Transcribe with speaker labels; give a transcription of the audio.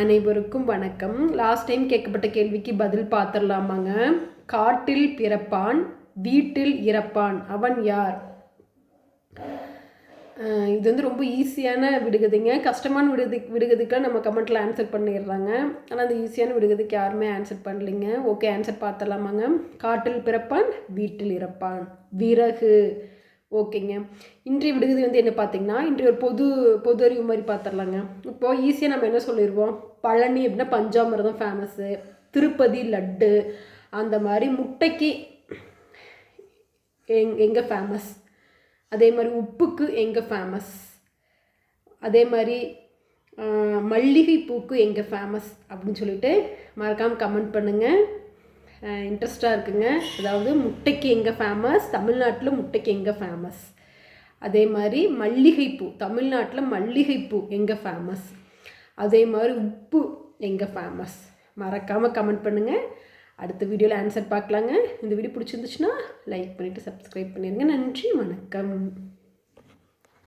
Speaker 1: அனைவருக்கும் வணக்கம். Last time கேட்கப்பட்ட கேள்விக்கு பதில் பார்த்துடலாமாங்க. காட்டில் பிறப்பான், வீட்டில் இறப்பான், அவன் யார்? இது வந்து ரொம்ப ஈஸியான விடுகதைங்க. கஷ்டமான விடுகதைக்கெலாம் நம்ம கமெண்ட்டில் ஆன்சர் பண்ணிடுறாங்க. ஆனால் அந்த ஈஸியான விடுகதைக்கு யாருமே ஆன்சர் பண்ணலைங்க. ஓகே, ஆன்சர் பார்த்துடலாமாங்க. காட்டில் பிறப்பான், வீட்டில் இறப்பான், விறகு. ஓகேங்க. இன்றைய விடுகதை வந்து என்ன பார்த்தீங்கன்னா, இன்றைய ஒரு பொது அறிவு மாதிரி பார்த்துடலாங்க. இப்போது ஈஸியாக நம்ம என்ன சொல்லிடுவோம், பழனி அப்படின்னா பஞ்சாமிர்தம் ஃபேமஸ்ஸு, திருப்பதி லட்டு, அந்த மாதிரி முட்டைக்கு எங்கே ஃபேமஸ், அதே மாதிரி உப்புக்கு எங்கே ஃபேமஸ், அதே மாதிரி மல்லிகை பூக்கு எங்கே ஃபேமஸ் அப்படின்னு சொல்லிட்டு மறக்காமல் கமெண்ட் பண்ணுங்கள். இன்ட்ரெஸ்டாக இருக்குங்க. அதாவது முட்டைக்கு எங்கே ஃபேமஸ், தமிழ்நாட்டில் முட்டைக்கு எங்கே ஃபேமஸ், அதே மாதிரி மல்லிகைப்பூ, தமிழ்நாட்டில் மல்லிகைப்பூ எங்கே ஃபேமஸ், அதே மாதிரி உப்பு எங்கே ஃபேமஸ், மறக்காமல் கமெண்ட் பண்ணுங்கள். அடுத்த வீடியோவில் ஆன்சர் பார்க்கலாங்க. இந்த வீடியோ பிடிச்சிருந்துச்சுன்னா லைக் பண்ணிவிட்டு சப்ஸ்கிரைப் பண்ணிடுங்க. நன்றி, வணக்கம்.